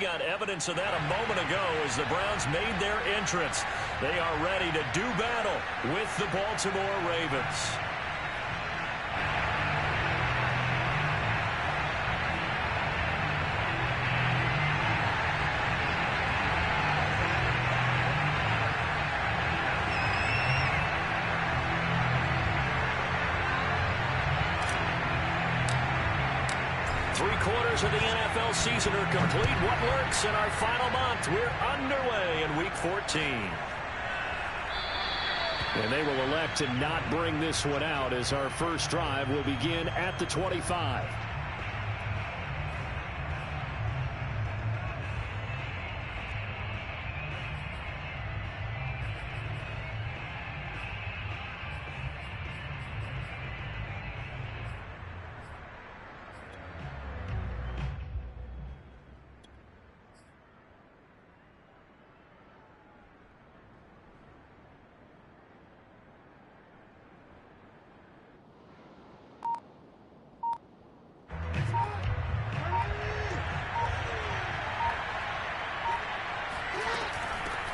got evidence of that a moment ago as the Browns made their entrance. They are ready to do battle with the Baltimore Ravens. Three-quarters of the NFL season are complete. What lurks in our final month? We're underway in Week 14. And they will elect to not bring this one out as our first drive will begin at the 25.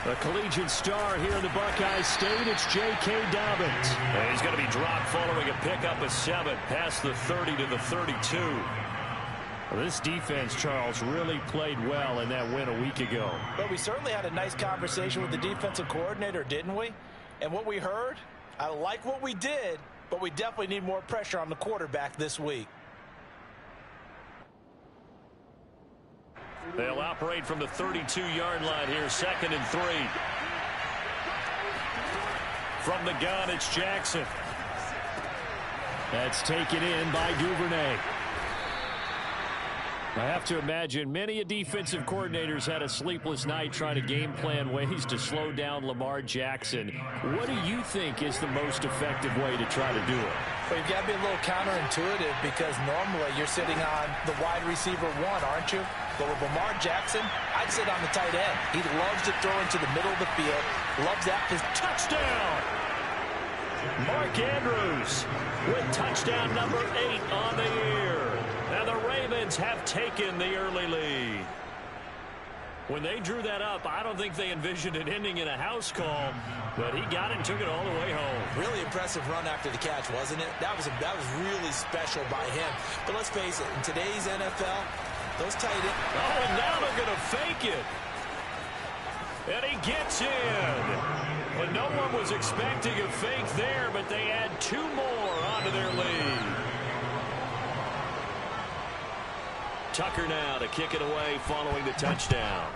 A collegiate star here in the Buckeye State, it's J.K. Dobbins. And he's going to be dropped following a pickup of 7 past the 30 to the 32. Well, this defense, Charles, really played well in that win a week ago. But we certainly had a nice conversation with the defensive coordinator, didn't we? And what we heard, I like what we did, but we definitely need more pressure on the quarterback this week. They'll operate from the 32-yard line here, 2nd and 3. From the gun, it's Jackson. That's taken in by Duvernay. I have to imagine many defensive coordinators had a sleepless night trying to game plan ways to slow down Lamar Jackson. What do you think is the most effective way to try to do it? Well, you've got to be a little counterintuitive because normally you're sitting on the wide receiver 1, aren't you? But with Lamar Jackson, I'd sit on the tight end. He loves to throw into the middle of the field. Loves that. Touchdown! Mark Andrews with touchdown number 8 on the year. And the Ravens have taken the early lead. When they drew that up, I don't think they envisioned it ending in a house call, but he got it and took it all the way home. Really impressive run after the catch, wasn't it? That was really special by him. But let's face it, in today's NFL, those tight ends. Oh, and now they're going to fake it. And he gets in. But no one was expecting a fake there, but they add 2 more onto their lead. Tucker now to kick it away following the touchdown.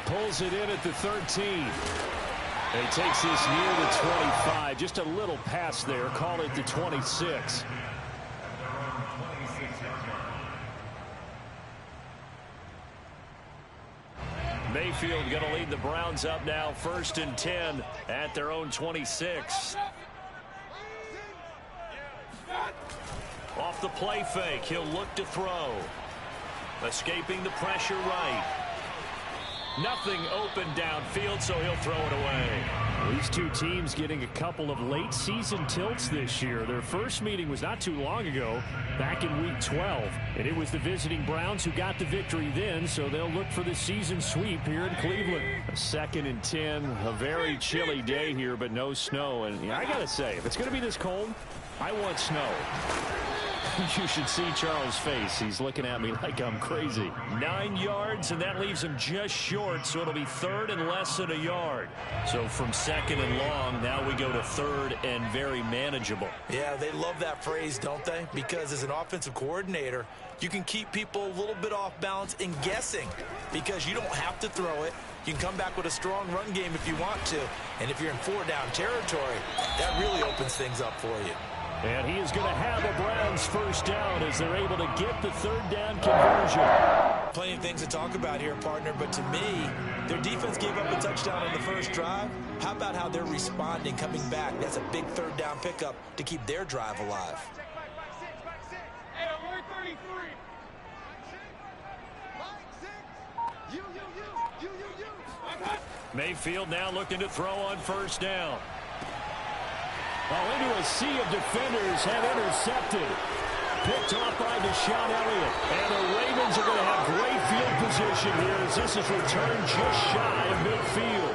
Pulls it in at the 13. And he takes this near the 25. Just a little pass there. Call it the 26. Mayfield going to lead the Browns up now, 1st and 10 at their own 26. Off the play fake, he'll look to throw. Escaping the pressure right. Nothing open downfield, so he'll throw it away. These two teams getting a couple of late season tilts this year. Their first meeting was not too long ago, back in week 12. And it was the visiting Browns who got the victory then, so they'll look for the season sweep here in Cleveland. 2nd and 10, a very chilly day here, but no snow. And I got to say, if it's going to be this cold, I want snow. You should see Charles' face. He's looking at me like I'm crazy. 9 yards, and that leaves him just short, so it'll be 3rd and less than a yard. So from 2nd and long, now we go to 3rd and very manageable. Yeah, they love that phrase, don't they? Because as an offensive coordinator, you can keep people a little bit off balance and guessing because you don't have to throw it. You can come back with a strong run game if you want to. And if you're in 4-down territory, that really opens things up for you. And he is going to have a Browns first down as they're able to get the 3rd down conversion. Plenty of things to talk about here, partner, but to me, their defense gave up a touchdown on the first drive. How about how they're responding, coming back? That's a big 3rd down pickup to keep their drive alive. Mayfield now looking to throw on 1st down. Well, into a sea of defenders have intercepted. picked off by Deshaun Elliott. And the Ravens are going to have great field position here as this is returned just shy of midfield.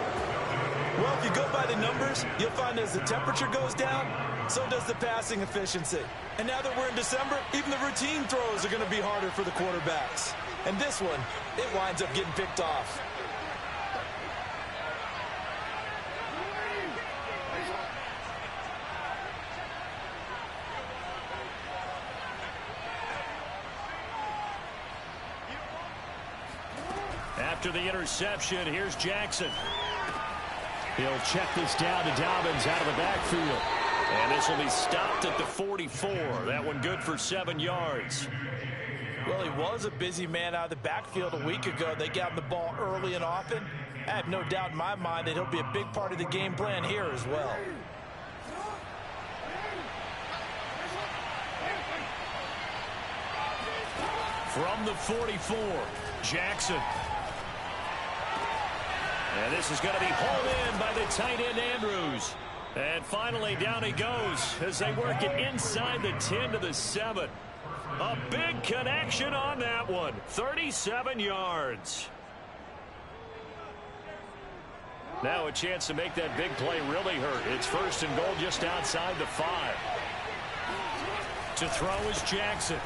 Well, if you go by the numbers, you'll find as the temperature goes down, so does the passing efficiency. And now that we're in December, even the routine throws are going to be harder for the quarterbacks. And this one, it winds up getting picked off. After the interception, here's Jackson. He'll check this down to Dobbins out of the backfield. And this will be stopped at the 44. That one good for 7 yards. Well, he was a busy man out of the backfield a week ago. They got him the ball early and often. I have no doubt in my mind that he'll be a big part of the game plan here as well. From the 44, Jackson. And this is going to be hauled in by the tight end, Andrews. And finally, down he goes as they work it inside the 10 to the 7. A big connection on that one. 37 yards. Now a chance to make that big play really hurt. It's 1st and goal just outside the 5. To throw is Jackson.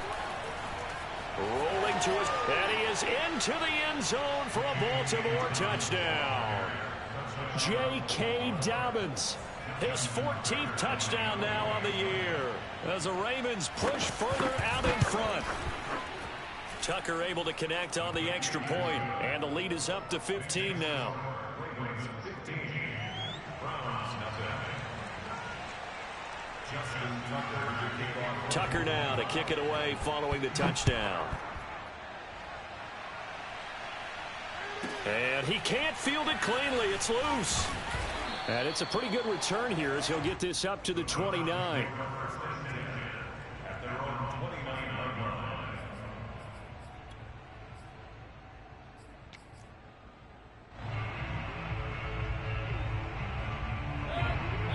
Rolling to his, and he is into the end zone for a Baltimore touchdown. J.K. Dobbins, his 14th touchdown now on the year, as the Ravens push further out in front. Tucker able to connect on the extra point, and the lead is up to 15 now. Tucker now to kick it away following the touchdown. And he can't field it cleanly. It's loose. And it's a pretty good return here as he'll get this up to the 29.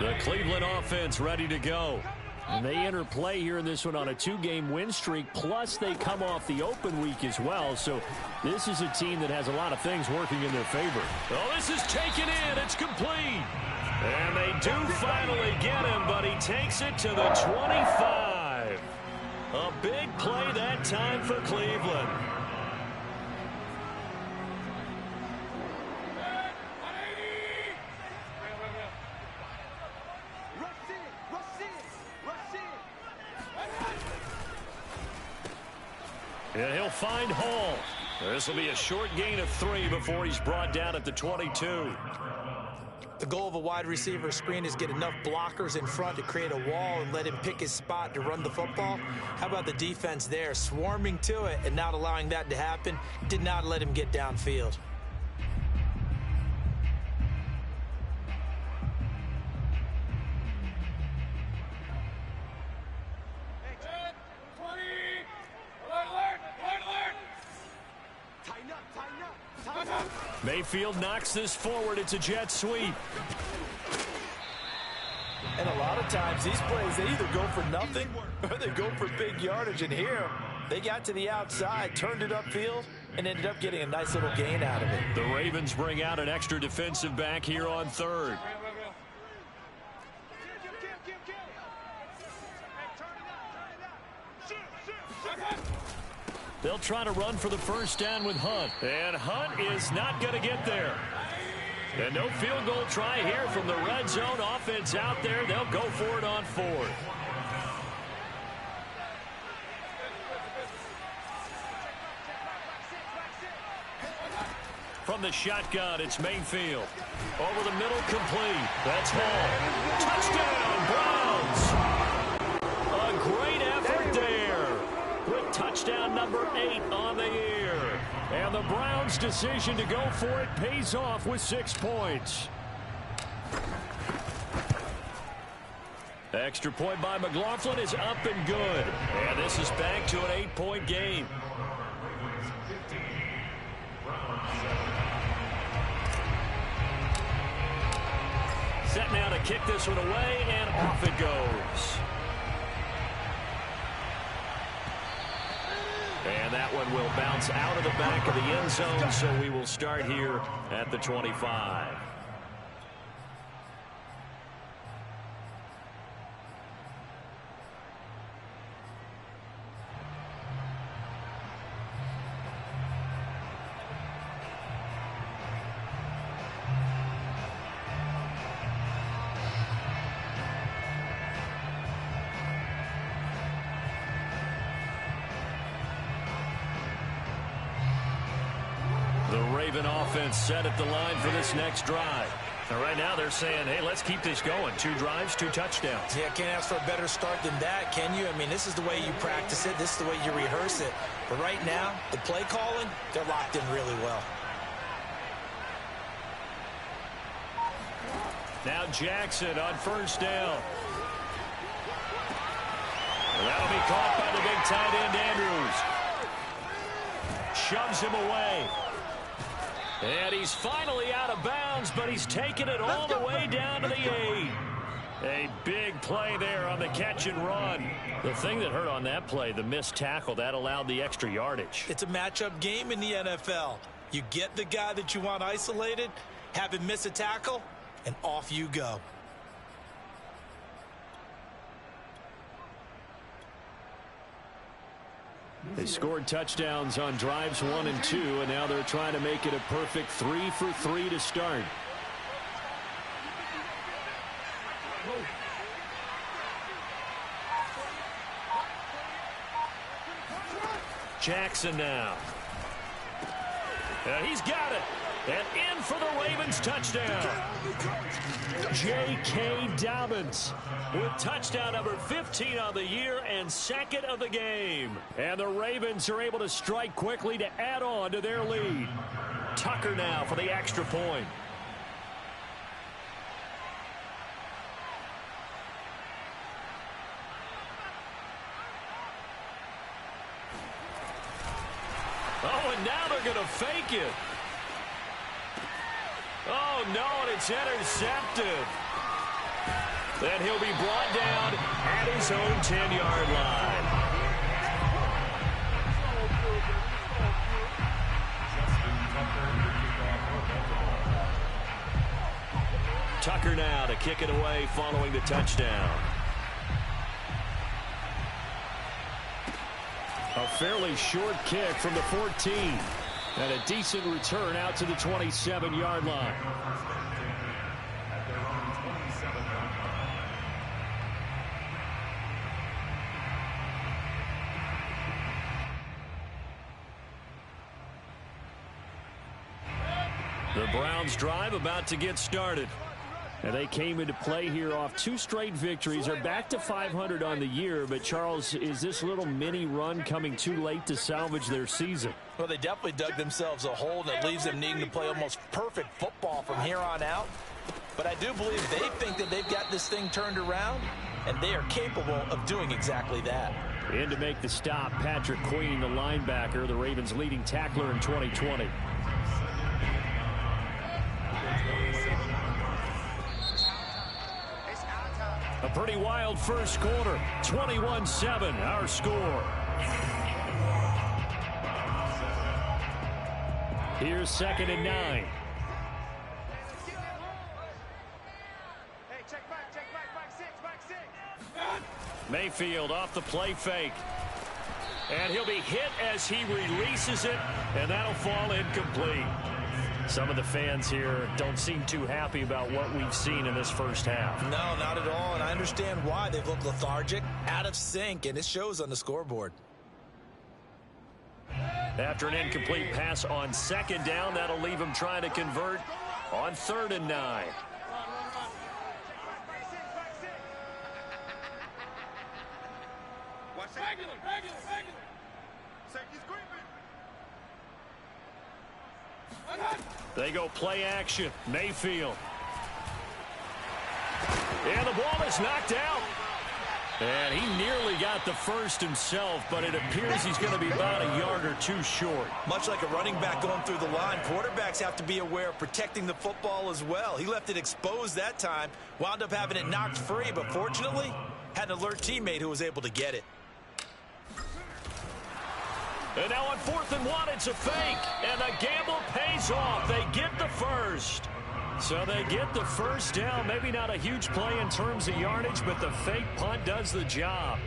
The Cleveland offense ready to go. And they enter play here in this one on a 2-game win streak, plus they come off the open week as well. So this is a team that has a lot of things working in their favor. Oh, this is taken in. It's complete. And they do finally get him, but he takes it to the 25. A big play that time for Cleveland. And he'll find Hall. This will be a short gain of 3 before he's brought down at the 22. The goal of a wide receiver screen is get enough blockers in front to create a wall and let him pick his spot to run the football. How about the defense there, swarming to it and not allowing that to happen? Did not let him get downfield. Mayfield knocks this forward. It's a jet sweep. And a lot of times these plays, they either go for nothing or they go for big yardage. And here, they got to the outside, turned it upfield, and ended up getting a nice little gain out of it. The Ravens bring out an extra defensive back here on 3rd. They'll try to run for the first down with Hunt. And Hunt is not going to get there. And no field goal try here from the red zone. Offense out there. They'll go for it on 4th. From the shotgun, it's Mayfield. Over the middle, complete. That's Hall. Touchdown, Browns. A great effort there. With touchdown number 8 on the year. And the Browns' decision to go for it pays off with 6 points. Extra point by McLaughlin is up and good. And this is back to an 8-point game. Set now to kick this one away, and off it goes. And that one will bounce out of the back of the end zone, so we will start here at the 25. Raven offense set at the line for this next drive. And right now they're saying, hey, let's keep this going. 2 drives, 2 touchdowns. Yeah, can't ask for a better start than that, can you? I mean, this is the way you practice it. This is the way you rehearse it. But right now, the play calling, they're locked in really well. Now Jackson on first down. And that'll be caught by the big tight end Andrews. Shoves him away. And he's finally out of bounds, but he's taken it all the way down to the 8. A big play there on the catch and run. The thing that hurt on that play, the missed tackle, that allowed the extra yardage. It's a matchup game in the NFL. You get the guy that you want isolated, have him miss a tackle, and off you go. They scored touchdowns on drives 1 and 2, and now they're trying to make it a perfect 3 for 3 to start. Jackson now. And he's got it. And in for the Ravens touchdown. J.K. Dobbins with touchdown number 15 on the year and 2nd of the game. And the Ravens are able to strike quickly to add on to their lead. Tucker now for the extra point. Oh, and now they're going to fake it. Oh, no, and it's intercepted. Then he'll be brought down at his own 10-yard line. Tucker now to kick it away following the touchdown. A fairly short kick from the 14. And a decent return out to the 27-yard line. The Browns drive about to get started. And they came into play here off 2 straight victories. They're back to 500 on the year. But, Charles, is this little mini run coming too late to salvage their season? Well, they definitely dug themselves a hole that leaves them needing to play almost perfect football from here on out. But I do believe they think that they've got this thing turned around, and they are capable of doing exactly that. In to make the stop, Patrick Queen, the linebacker, the Ravens' leading tackler in 2020. A pretty wild first quarter. 21-7, our score. Here's 2nd and 9. Hey, check back, back 6. Mayfield off the play fake. And he'll be hit as he releases it, and that'll fall incomplete. Some of the fans here don't seem too happy about what we've seen in this first half. No, not at all, and I understand why. They've looked lethargic, out of sync, and it shows on the scoreboard. After an incomplete pass on 2nd down, that'll leave him trying to convert on 3rd and 9. They go play action. Mayfield. And the ball is knocked out. And he nearly got the first himself, but it appears he's going to be about a yard or 2 short. Much like a running back going through the line, quarterbacks have to be aware of protecting the football as well. He left it exposed that time, wound up having it knocked free, but fortunately, had an alert teammate who was able to get it. And now on 4th and 1, it's a fake. And the gamble pays off. They get the first. So they get the first down. Maybe not a huge play in terms of yardage, but the fake punt does the job.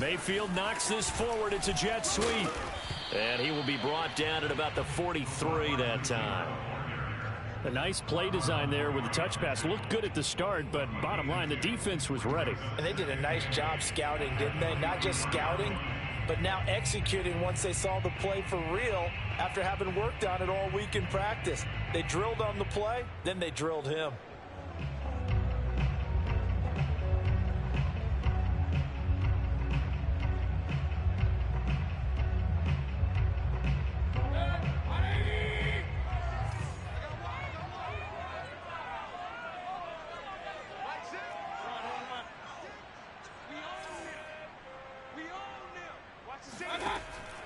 Mayfield knocks this forward. It's a jet sweep. And he will be brought down at about the 43 that time. A nice play design there with the touch pass. Looked good at the start, but bottom line, the defense was ready. And they did a nice job scouting, didn't they? Not just scouting, but now executing once they saw the play for real after having worked on it all week in practice. They drilled on the play, then they drilled him.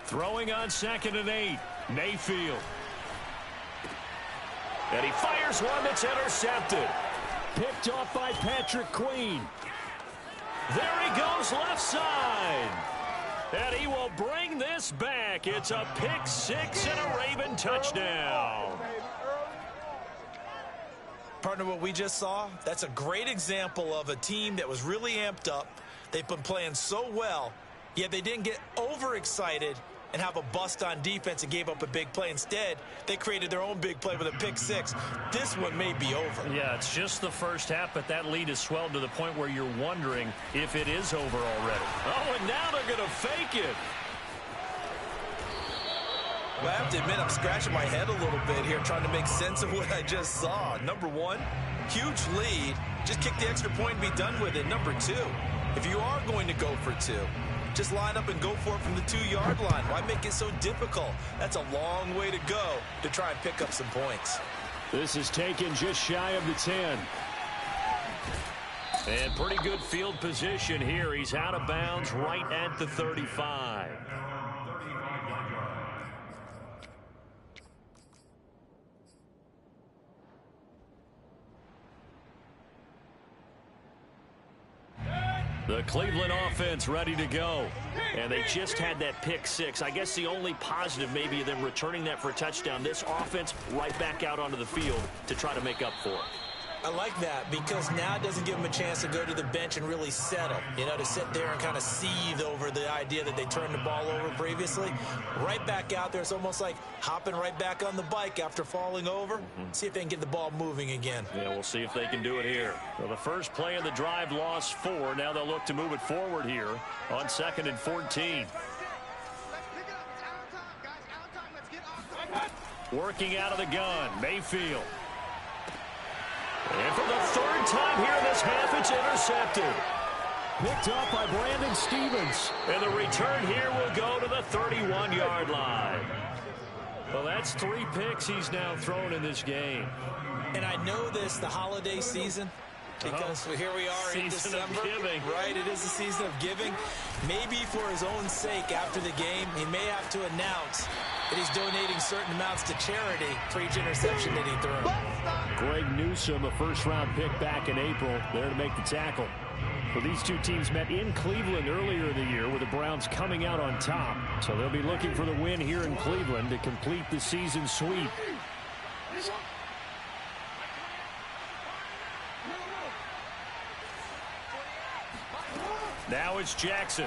Throwing on 2nd and 8, Mayfield. And he fires one that's intercepted. Picked off by Patrick Queen. There he goes left side. And he will bring this back. It's a pick 6 and a Raven touchdown. Partner, what we just saw, that's a great example of a team that was really amped up. They've been playing so well, yet they didn't get overexcited and have a bust on defense and gave up a big play. Instead, they created their own big play with a pick 6. This one may be over. Yeah, it's just the first half, but that lead has swelled to the point where you're wondering if it is over already. Oh, and now they're going to fake it. Well, I have to admit, I'm scratching my head a little bit here trying to make sense of what I just saw. Number one, huge lead. Just kick the extra point and be done with it. Number two, if you are going to go for 2, just line up and go for it from the 2-yard line. Why make it so difficult? That's a long way to go to try and pick up some points. This is taken just shy of the 10. And pretty good field position here. He's out of bounds right at the 35. The Cleveland offense ready to go. And they just had that pick 6. I guess the only positive maybe them returning that for a touchdown. This offense right back out onto the field to try to make up for it. I like that because now it doesn't give them a chance to go to the bench and really settle, to sit there and kind of seethe over the idea that they turned the ball over previously. Right back out there, it's almost like hopping right back on the bike after falling over. See if they can get the ball moving again. Yeah, we'll see if they can do it here. Well, the first play of the drive lost 4. Now they'll look to move it forward here on 2nd and 14. Working out of the gun, Mayfield. And for the 3rd time here in this half, it's intercepted. Picked up by Brandon Stephens. And the return here will go to the 31-yard line. Well, that's 3 picks he's now thrown in this game. And I know this, the holiday season, because here we are in December. Giving. Right, it is the season of giving. Maybe for his own sake after the game, he may have to announce that he's donating certain amounts to charity for each interception that he threw. Greg Newsome, a first-round pick back in April, there to make the tackle. Well, these two teams met in Cleveland earlier in the year with the Browns coming out on top. So they'll be looking for the win here in Cleveland to complete the season sweep. Now it's Jackson.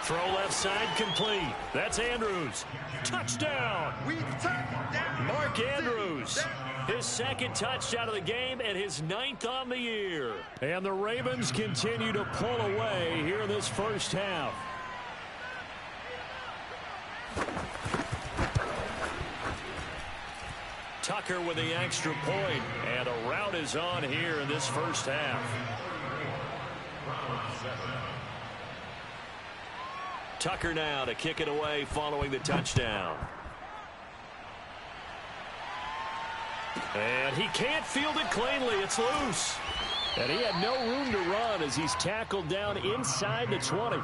Throw left side complete. That's Andrews. Touchdown. Mark Andrews. His 2nd touchdown of the game and his 9th on the year. And the Ravens continue to pull away here in this first half. Tuck Tucker with the extra point, and a rout is on here in this first half. Tucker now to kick it away following the touchdown. And he can't field it cleanly. It's loose. And he had no room to run as he's tackled down inside the 20.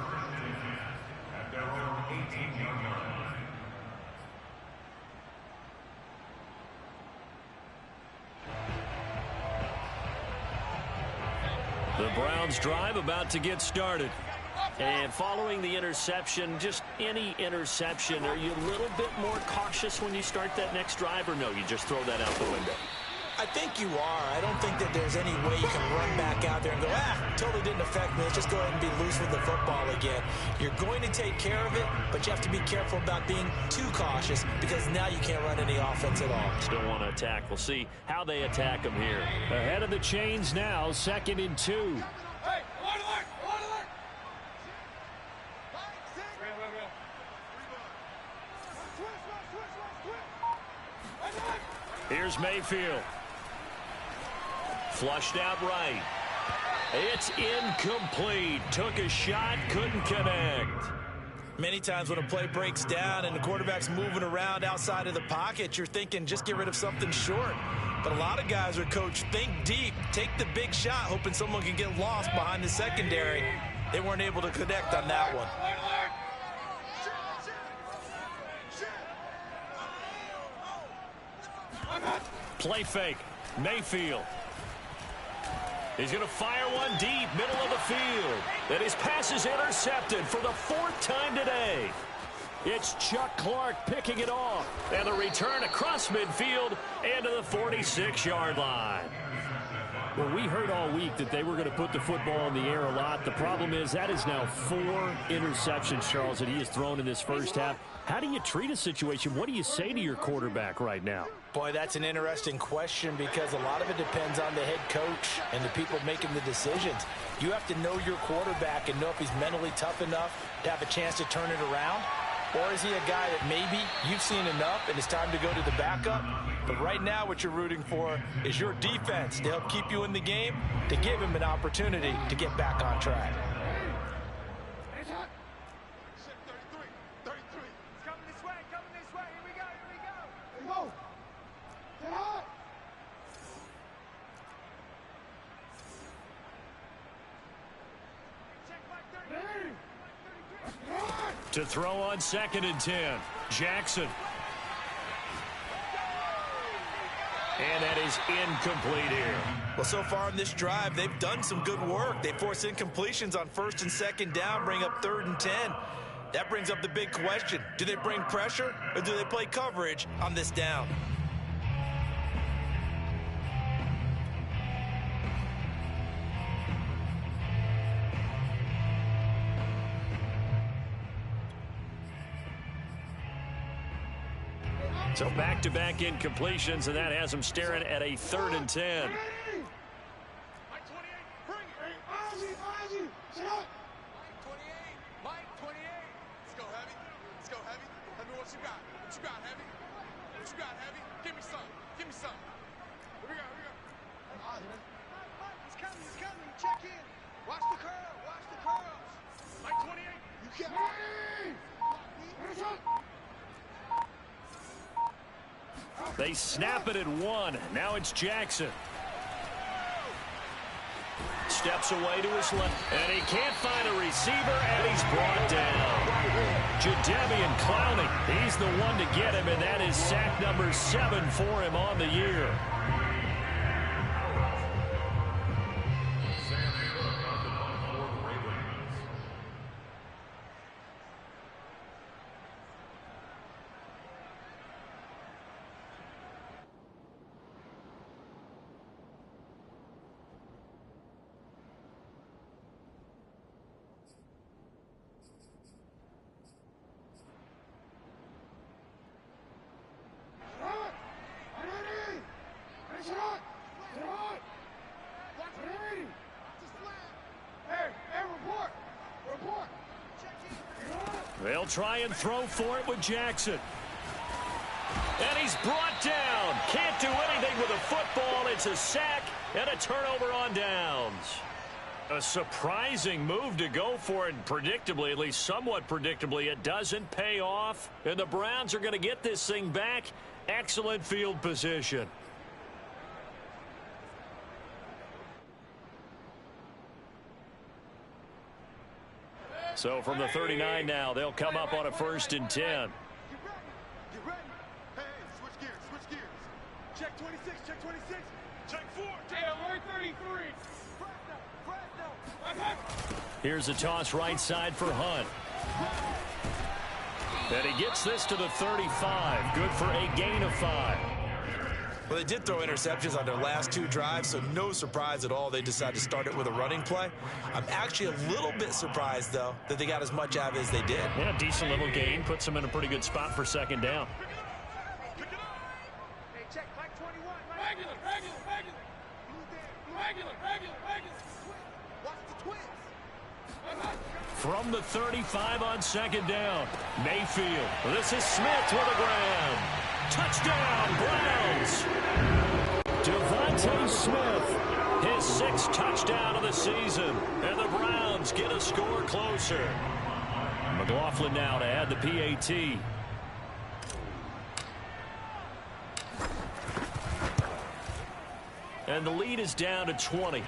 The Browns drive about to get started. And following the interception, just any interception, are you a little bit more cautious when you start that next drive, or no, you just throw that out the window? I think you are. I don't think that there's any way you can run back out there and go, totally didn't affect me. Let's just go ahead and be loose with the football again. You're going to take care of it, but you have to be careful about being too cautious because now you can't run any offense at all. Still want to attack. We'll see how they attack them here. Ahead of the chains now, 2nd and 2. Here's Mayfield. Flushed out right. It's incomplete. Took a shot, couldn't connect. Many times when a play breaks down and the quarterback's moving around outside of the pocket, you're thinking just get rid of something short. But a lot of guys are coached, think deep, take the big shot, hoping someone can get lost behind the secondary. They weren't able to connect on that one. Play fake. Mayfield. He's going to fire one deep, middle of the field. And his pass is intercepted for the 4th time today. It's Chuck Clark picking it off. And the return across midfield and to the 46-yard line. Well, we heard all week that they were going to put the football in the air a lot. The problem is that is now 4 interceptions, Charles, that he has thrown in this first half. How do you treat a situation? What do you say to your quarterback right now? Boy, that's an interesting question because a lot of it depends on the head coach and the people making the decisions. You have to know your quarterback and know if he's mentally tough enough to have a chance to turn it around. Or is he a guy that maybe you've seen enough and it's time to go to the backup? But right now what you're rooting for is your defense to help keep you in the game, to give him an opportunity to get back on track. To throw on 2nd and 10. Jackson. And that is incomplete here. Well, so far in this drive, they've done some good work. They force incompletions on 1st and 2nd down, bring up 3rd and 10. That brings up the big question. Do they bring pressure or do they play coverage on this down? So back-to-back incompletions, and that has them staring at a 3rd and 10. They snap it at 1. Now it's Jackson. Steps away to his left. And he can't find a receiver, and he's brought down. Jadeveon Clowney, he's the one to get him, and that is sack number 7 for him on the year. They'll try and throw for it with Jackson. And he's brought down. Can't do anything with a football. It's a sack and a turnover on downs. A surprising move to go for it. Predictably, at least somewhat predictably, it doesn't pay off. And the Browns are going to get this thing back. Excellent field position. So from the 39 now, they'll come up on a 1st and 10. Get ready. Hey, switch gears. Check 26, check 26. Check 4. Hey, alert 33. Here's a toss right side for Hunt. And he gets this to the 35. Good for a gain of 5. Well, they did throw interceptions on their last 2 drives, so no surprise at all they decided to start it with a running play. I'm actually a little bit surprised, though, that they got as much out of it as they did. Yeah, decent little gain. Puts them in a pretty good spot for 2nd down. Hey, check Mike 21. Regular. Watch the twins. From the 35 on 2nd down, Mayfield. This is Smith with a grab. Touchdown, Browns. Devontae Smith, his 6th touchdown of the season. And the Browns get a score closer. McLaughlin now to add the PAT. And the lead is down to 20.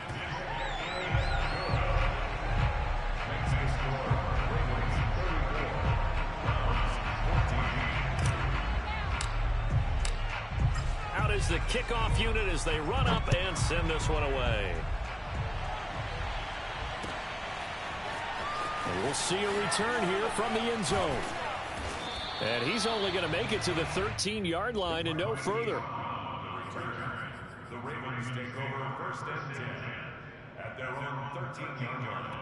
Out is the kickoff unit as they run up and send this one away. And we'll see a return here from the end zone. And he's only going to make it to the 13-yard line and no further. The Ravens take over 1st and 10 at their own 13-yard line.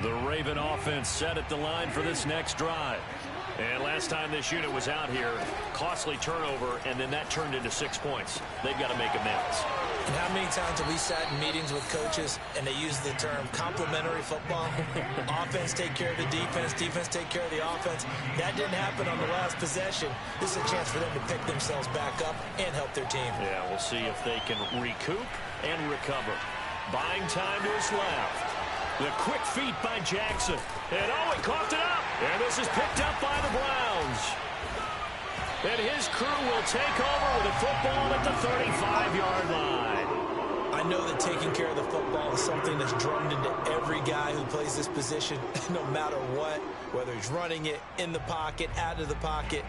The Raven offense set at the line for this next drive. And last time this unit was out here, costly turnover, and then that turned into 6 points. They've got to make amends. And how many times have we sat in meetings with coaches and they use the term complementary football? Offense take care of the defense, defense take care of the offense. That didn't happen on the last possession. This is a chance for them to pick themselves back up and help their team. Yeah, we'll see if they can recoup and recover. Buying time to his left. The quick feet by Jackson. And he coughed it up. And this is picked up by the Browns. And his crew will take over with the football at the 35-yard line. I know that taking care of the football is something that's drummed into every guy who plays this position, no matter what, whether he's running it, in the pocket, out of the pocket.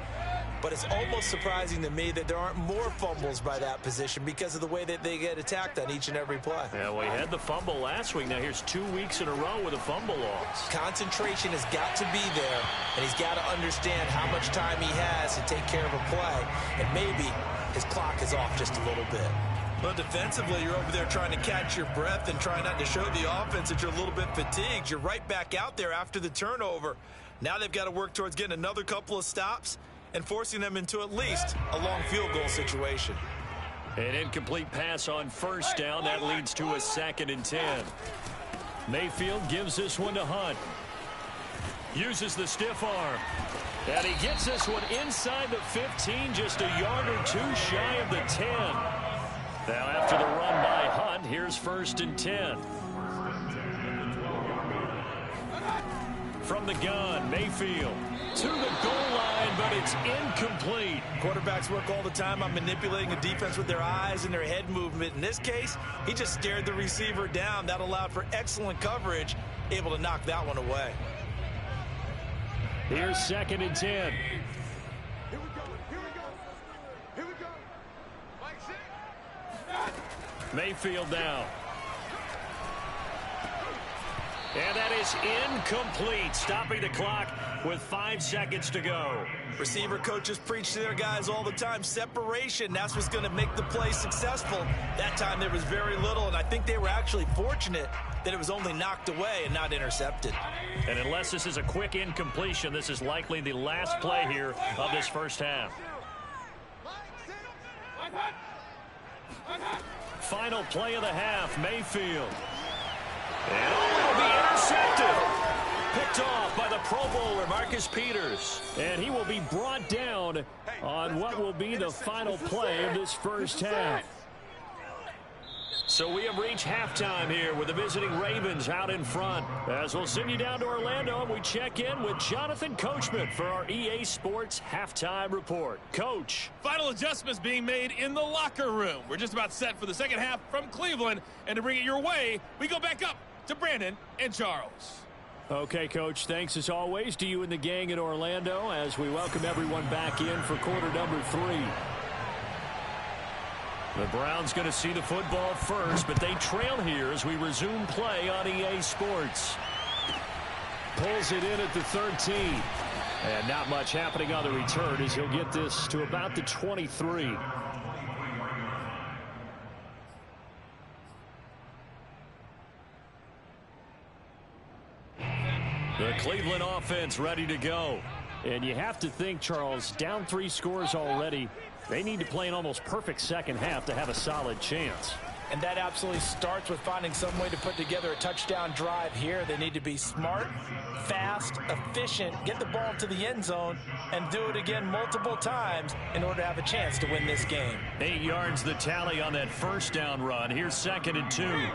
But it's almost surprising to me that there aren't more fumbles by that position because of the way that they get attacked on each and every play. Yeah, well, he had the fumble last week. Now here's 2 weeks in a row with a fumble loss. Concentration has got to be there, and he's got to understand how much time he has to take care of a play. And maybe his clock is off just a little bit. But defensively, you're over there trying to catch your breath and trying not to show the offense that you're a little bit fatigued. You're right back out there after the turnover. Now they've got to work towards getting another couple of stops and forcing them into at least a long field goal situation. An incomplete pass on 1st down. That leads to a 2nd and 10. Mayfield gives this one to Hunt. Uses the stiff arm. And he gets this one inside the 15, just a yard or 2 shy of the 10. Now after the run by Hunt, here's 1st and 10. From the gun, Mayfield to the goal line, but it's incomplete. Quarterbacks work all the time on manipulating a defense with their eyes and their head movement. In this case, he just stared the receiver down. That allowed for excellent coverage, able to knock that one away. Here's 2nd and 10. Here we go. Mike 6. Mayfield now. And that is incomplete, stopping the clock with 5 seconds to go. Receiver coaches preach to their guys all the time. Separation, that's what's going to make the play successful. That time there was very little, and I think they were actually fortunate that it was only knocked away and not intercepted. And unless this is a quick incompletion, this is likely the last play here of this first half. Final play of the half, Mayfield. And it'll be intercepted. Picked off by the Pro Bowler, Marcus Peters. And he will be brought down on what will be the final play of this first half. So we have reached halftime here with the visiting Ravens out in front. As we'll send you down to Orlando, and we check in with Jonathan Coachman for our EA Sports Halftime Report. Coach. Final adjustments being made in the locker room. We're just about set for the second half from Cleveland. And to bring it your way, we go back up to Brandon and Charles. Okay, Coach, thanks as always to you and the gang in Orlando as we welcome everyone back in for quarter number 3. The Browns going to see the football first, but they trail here as we resume play on EA Sports. Pulls it in at the 13. And not much happening on the return as he'll get this to about the 23. The Cleveland offense ready to go. And you have to think, Charles, down 3 scores already. They need to play an almost perfect second half to have a solid chance. And that absolutely starts with finding some way to put together a touchdown drive here. They need to be smart, fast, efficient, get the ball to the end zone, and do it again multiple times in order to have a chance to win this game. 8 yards the tally on that first down run. Here's 2nd and 2.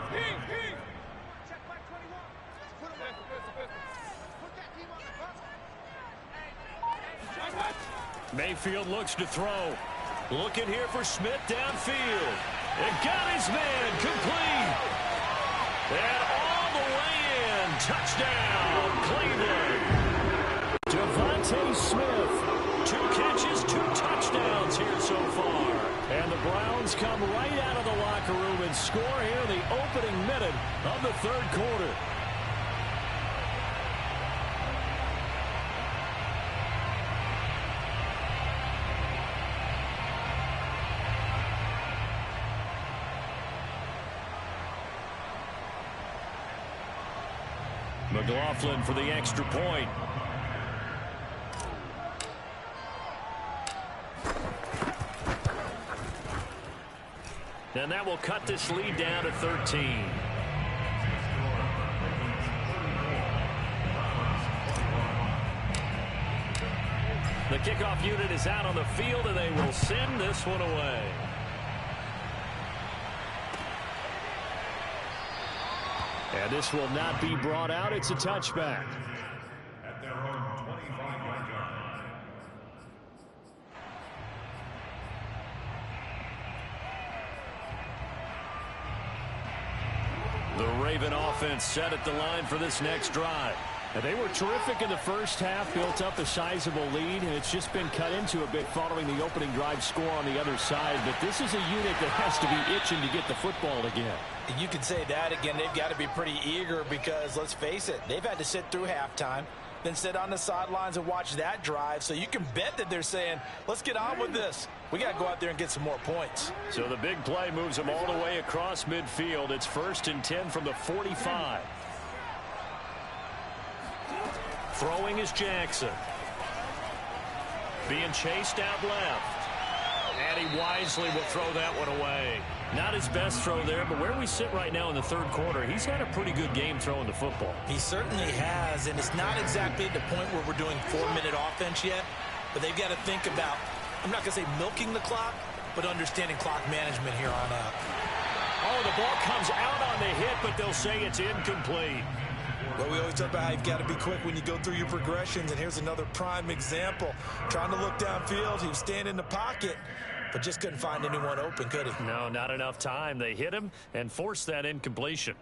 Mayfield looks to throw. Looking here for Smith downfield. And got his man complete. And all the way in. Touchdown, Cleveland. Devontae Smith. 2 catches, 2 touchdowns here so far. And the Browns come right out of the locker room and score here in the opening minute of the third quarter. McLaughlin for the extra point. And that will cut this lead down to 13. The kickoff unit is out on the field, and they will send this one away. And this will not be brought out. It's a touchback. At their own 25-yard line. The Raven offense set at the line for this next drive. And they were terrific in the first half, built up a sizable lead, and it's just been cut into a bit following the opening drive score on the other side. But this is a unit that has to be itching to get the football again. You could say that again. They've got to be pretty eager because, let's face it, they've had to sit through halftime, then sit on the sidelines and watch that drive. So you can bet that they're saying, let's get on with this. We got to go out there and get some more points. So the big play moves them all the way across midfield. It's 1st and 10 from the 45. Throwing is Jackson. Being chased out left. And he wisely will throw that one away. Not his best throw there, but where we sit right now in the third quarter, he's had a pretty good game throwing the football. He certainly has, and it's not exactly at the point where we're doing 4-minute offense yet, but they've got to think about, I'm not going to say milking the clock, but understanding clock management here on out. Oh, the ball comes out on the hit, but they'll say it's incomplete. Well, we always talk about how you've got to be quick when you go through your progressions, and here's another prime example. Trying to look downfield, he was standing in the pocket, but just couldn't find anyone open, could he? No, not enough time. They hit him and forced that incompletion.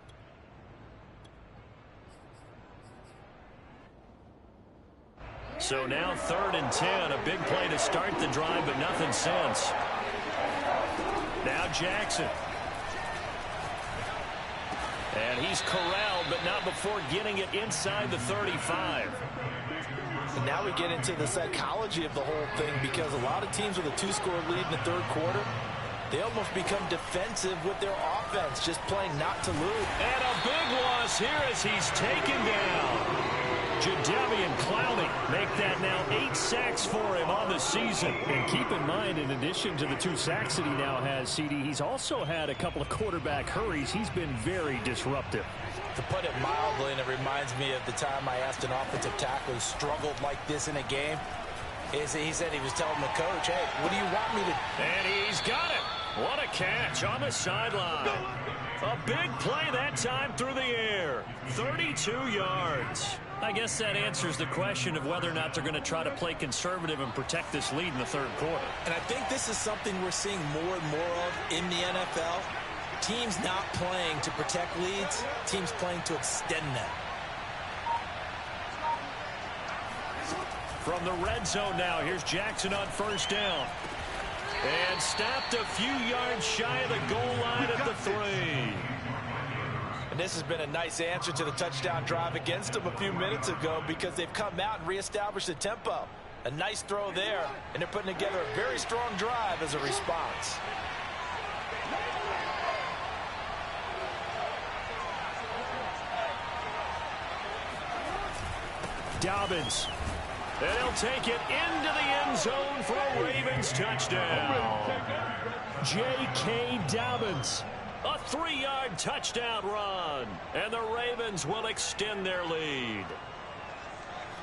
So now 3rd and 10, a big play to start the drive, but nothing since. Now Jackson. And he's corralled, but not before getting it inside the 35. And now we get into the psychology of the whole thing, because a lot of teams with a 2-score lead in the third quarter, they almost become defensive with their offense, just playing not to lose. And a big loss here as he's taken down. Jadeveon Clowney make that now 8 sacks for him on the season. And keep in mind, in addition to the 2 sacks that he now has, CD, he's also had a couple of quarterback hurries. He's been very disruptive. To put it mildly, and it reminds me of the time I asked an offensive tackle who struggled like this in a game, he said he was telling the coach, hey, what do you want me to do? And he's got it. What a catch on the sideline. A big play that time through the air. 32 yards. I guess that answers the question of whether or not they're going to try to play conservative and protect this lead in the third quarter. And I think this is something we're seeing more and more of in the NFL. Teams not playing to protect leads, teams playing to extend them. From the red zone now, here's Jackson on first down. And stopped a few yards shy of the goal line at the 3. And this has been a nice answer to the touchdown drive against them a few minutes ago, because they've come out and reestablished the tempo. A nice throw there, and they're putting together a very strong drive as a response. Dobbins. And he'll take it into the end zone for a Ravens touchdown. J.K. Dobbins. A 3-yard touchdown run. And the Ravens will extend their lead.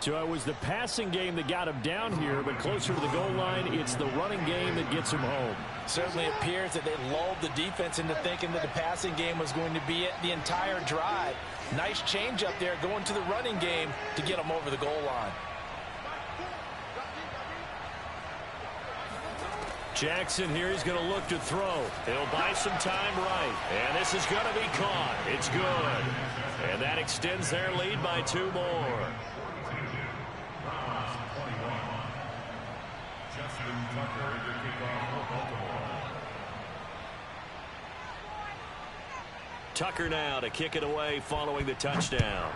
So it was the passing game that got him down here, but closer to the goal line, it's the running game that gets him home. Certainly appears that they lulled the defense into thinking that the passing game was going to be it the entire drive. Nice change up there going to the running game to get them over the goal line. Jackson here, he's going to look to throw. He'll buy some time right. And this is going to be caught. It's good. And that extends their lead by 2 more. Tucker now to kick it away following the touchdown.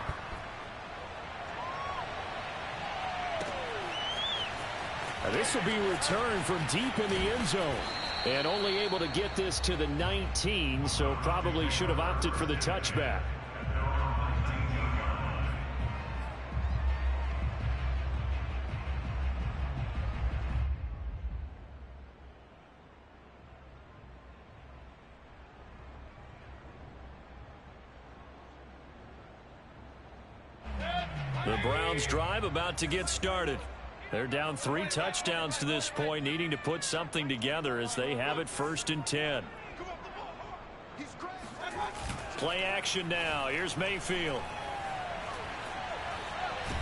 Now this will be returned from deep in the end zone. And only able to get this to the 19, so probably should have opted for the touchback. The Browns drive about to get started. They're down 3 touchdowns to this point, needing to put something together as they have it 1st and 10. Play action now. Here's Mayfield.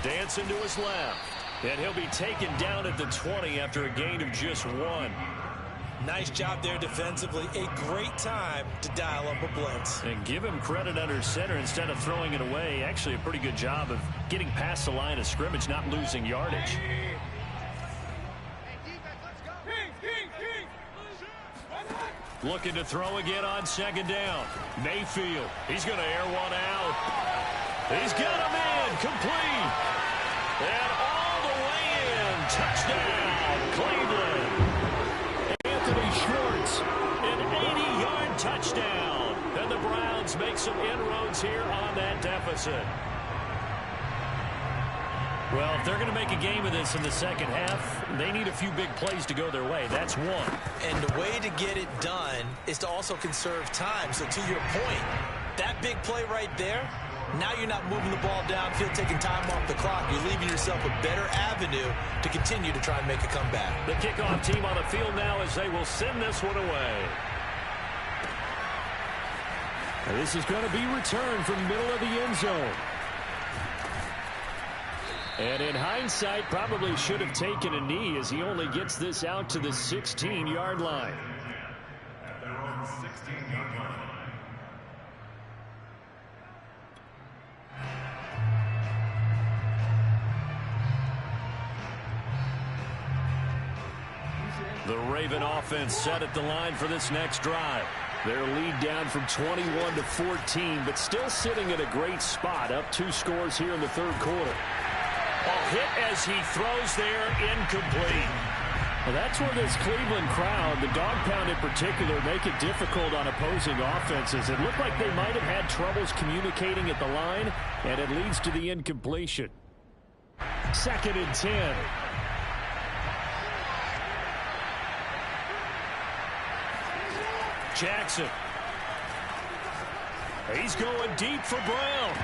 Dancing to his left. And he'll be taken down at the 20 after a gain of just 1. Nice job there defensively. A great time to dial up a blitz. And give him credit under center instead of throwing it away. Actually a pretty good job of getting past the line of scrimmage, not losing yardage. Looking to throw again on 2nd down. Mayfield. He's going to air one out. He's got him in. Complete. And all the way in. Touchdown, Cleveland. Anthony Schwartz, an 80-yard touchdown. And the Browns make some inroads here on that deficit. Well, if they're going to make a game of this in the second half, they need a few big plays to go their way. That's one. And the way to get it done is to also conserve time. So to your point, that big play right there, now you're not moving the ball downfield, taking time off the clock. You're leaving yourself a better avenue to continue to try and make a comeback. The kickoff team on the field now as they will send this one away. And this is going to be returned from the middle of the end zone. And in hindsight, probably should have taken a knee as he only gets this out to the 16-yard line. At their own 16-yard line. The Raven offense set at the line for this next drive. Their lead down from 21 to 14, but still sitting at a great spot, up 2 scores here in the third quarter. A hit as he throws there, incomplete. Well, that's where this Cleveland crowd, the dog pound in particular, make it difficult on opposing offenses. It looked like they might have had troubles communicating at the line, and it leads to the incompletion. 2nd and 10. Jackson. He's going deep for Brown.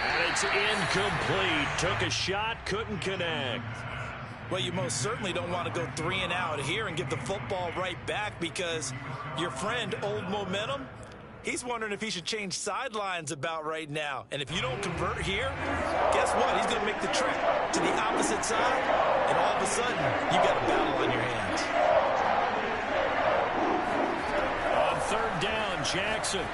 And it's incomplete. Took a shot, couldn't connect. Well, you most certainly don't want to go 3 and out here and get the football right back, because your friend, Old Momentum, he's wondering if he should change sidelines about right now. And if you don't convert here, guess what? He's going to make the trek to the opposite side, and all of a sudden, you've got a battle on your hands. On 3rd down, Jackson.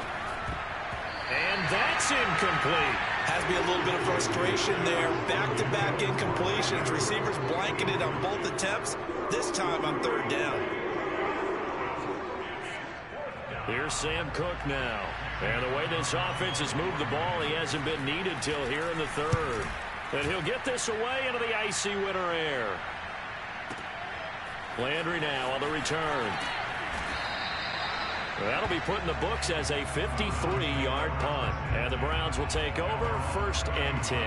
And that's incomplete. Has to be a little bit of frustration there. Back-to-back incompletions. Receivers blanketed on both attempts, this time on 3rd down. Here's Sam Cook now. And the way this offense has moved the ball, he hasn't been needed till here in the 3rd. And he'll get this away into the icy winter air. Landry now on the return. That'll be put in the books as a 53-yard punt. And the Browns will take over 1st and 10.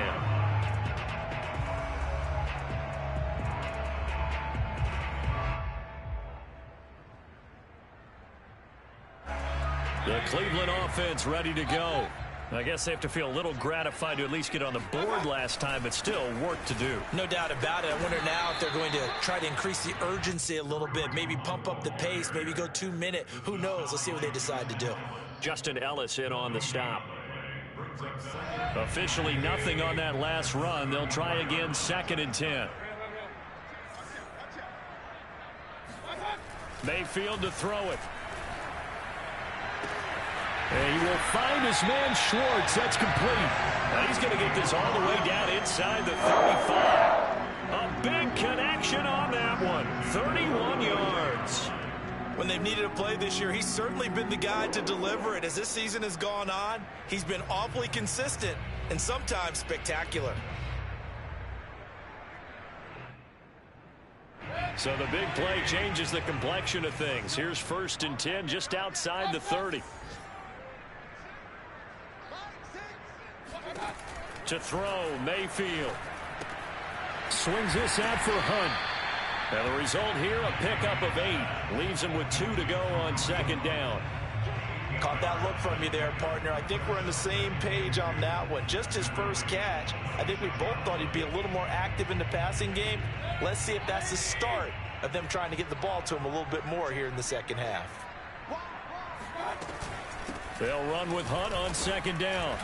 The Cleveland offense ready to go. I guess they have to feel a little gratified to at least get on the board last time, but still work to do. No doubt about it. I wonder now if they're going to try to increase the urgency a little bit, maybe pump up the pace, maybe go 2-minute. Who knows? Let's see what they decide to do. Justin Ellis in on the stop. Officially nothing on that last run. They'll try again, 2nd and 10. Mayfield to throw it. And he will find his man Schwartz. That's complete. Now he's going to get this all the way down inside the 35. A big connection on that one. 31 yards. When they've needed a play this year, he's certainly been the guy to deliver it. As this season has gone on, he's been awfully consistent and sometimes spectacular. So the big play changes the complexion of things. Here's 1st and 10 just outside the 30. To throw, Mayfield. Swings this out for Hunt. And the result here, a pickup of 8. Leaves him with 2 to go on 2nd down. Caught that look from you there, partner. I think we're on the same page on that one. Just his first catch. I think we both thought he'd be a little more active in the passing game. Let's see if that's the start of them trying to get the ball to him a little bit more here in the 2nd half. They'll run with Hunt on 2nd down.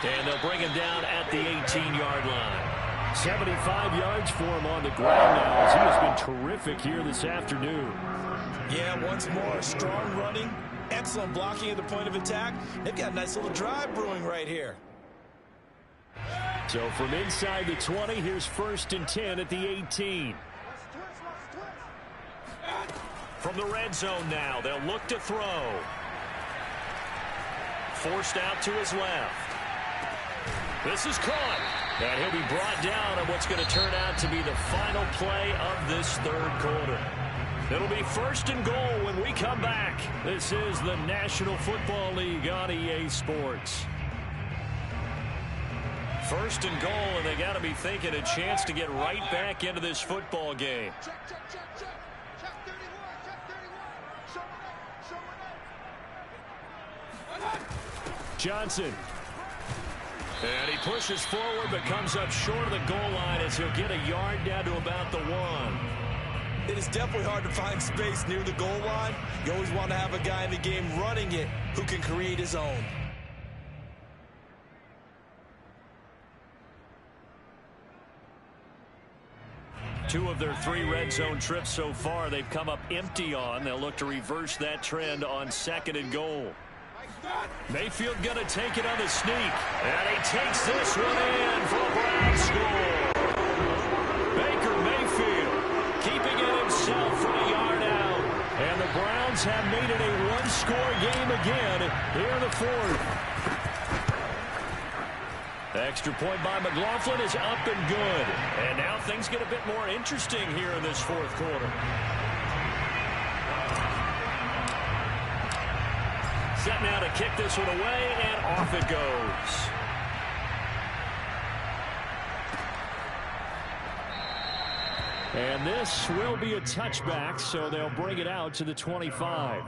And they'll bring him down at the 18-yard line. 75 yards for him on the ground now, as he has been terrific here this afternoon. Yeah, once more, strong running, excellent blocking at the point of attack. They've got a nice little drive brewing right here. So from inside the 20, here's 1st and 10 at the 18. From the red zone now, they'll look to throw. Forced out to his left. This is caught. And he'll be brought down on what's going to turn out to be the final play of this 3rd quarter. It'll be 1st and goal when we come back. This is the National Football League on EA Sports. 1st and goal, and they got to be thinking a chance to get right back into this football game. Check 31, check 31. Johnson. And he pushes forward but comes up short of the goal line as he'll get a yard down to about the 1. It is definitely hard to find space near the goal line. You always want to have a guy in the game running it who can create his own. Two of their 3 red zone trips so far they've come up empty on. They'll look to reverse that trend on 2nd and goal. Mayfield going to take it on the sneak. And he takes this one in for a Browns score. Baker Mayfield keeping it himself from a yard out. And the Browns have made it a one-score game again here in the 4th. Extra point by McLaughlin is up and good. And now things get a bit more interesting here in this fourth quarter. Set now to kick this one away, and off it goes. And this will be a touchback, so they'll bring it out to the 25.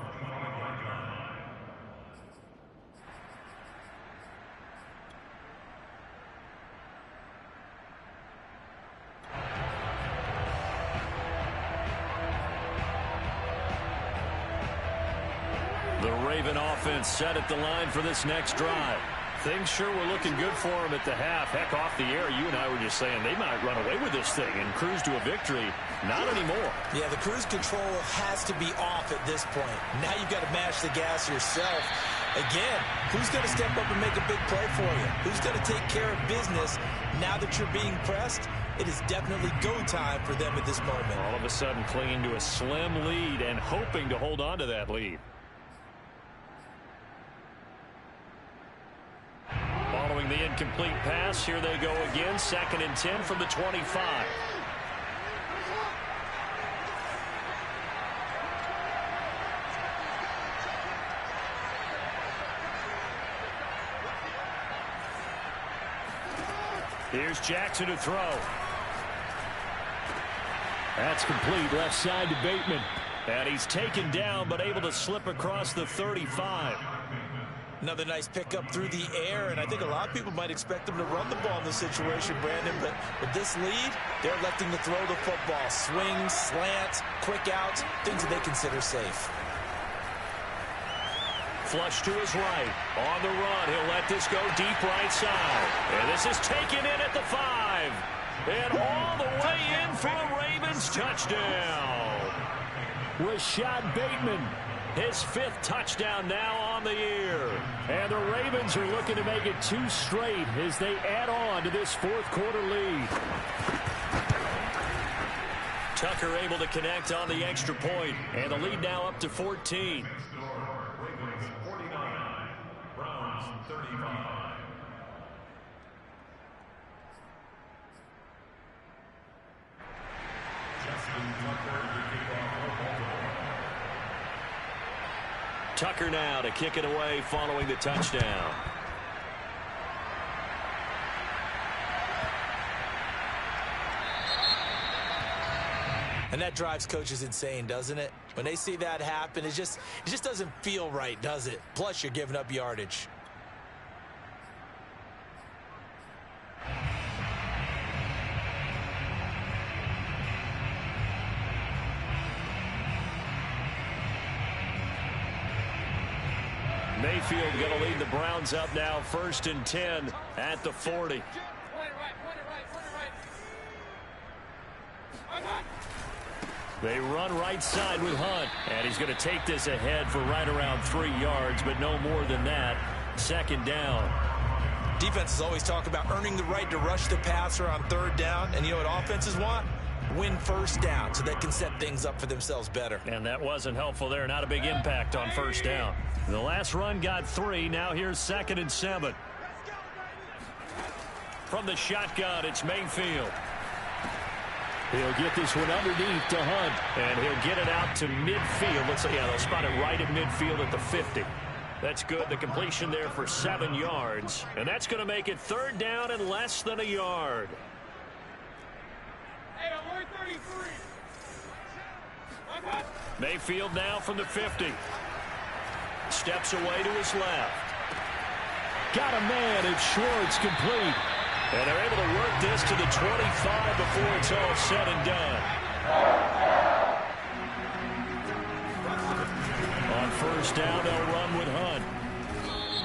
The Raven offense set at the line for this next drive. Things sure were looking good for them at the half. Heck, off the air, you and I were just saying they might run away with this thing and cruise to a victory. Not anymore. Yeah, the cruise control has to be off at this point. Now you've got to mash the gas yourself. Again, who's going to step up and make a big play for you? Who's going to take care of business now that you're being pressed? It is definitely go time for them at this moment. All of a sudden clinging to a slim lead and hoping to hold on to that lead. Following the incomplete pass, here they go again. 2nd and 10 from the 25. Here's Jackson to throw. That's complete left side to Bateman. And he's taken down but able to slip across the 35. Another nice pickup through the air, and I think a lot of people might expect them to run the ball in this situation, Brandon, but with this lead, they're electing to throw the football. Swings, slants, quick outs, things that they consider safe. Flush to his right. On the run, he'll let this go deep right side. And this is taken in at the 5. And all the way in for a Ravens touchdown. Rashad Bateman. His 5th touchdown now on the year. And the Ravens are looking to make it 2 straight as they add on to this fourth quarter lead. Tucker able to connect on the extra point. And the lead now up to 14. Ravens 49, Browns 35. Justin Tucker to kick off for Baltimore. Tucker now to kick it away following the touchdown. And that drives coaches insane, doesn't it? When they see that happen, it just doesn't feel right, does it? Plus, you're giving up yardage. Mayfield going to lead the Browns up now 1st and 10 at the 40. They run right side with Hunt, and he's going to take this ahead for right around 3 yards, but no more than that. 2nd down. Defenses always talk about earning the right to rush the passer on 3rd down, and you know what offenses want? Win 1st down so they can set things up for themselves better. And that wasn't helpful there. Not a big impact on 1st down. The last run got 3. Now here's 2nd and 7. From the shotgun, it's Mayfield. He'll get this one underneath to Hunt, and he'll get it out to midfield. Let's say, yeah, they'll spot it right at midfield at the 50. That's good. The completion there for 7 yards, and that's going to make it 3rd down and less than a yard. Mayfield now from the 50. Steps away to his left. Got a man, it's Schwartz, complete. And they're able to work this to the 25 before it's all said and done. On 1st down, they'll run with Hunt.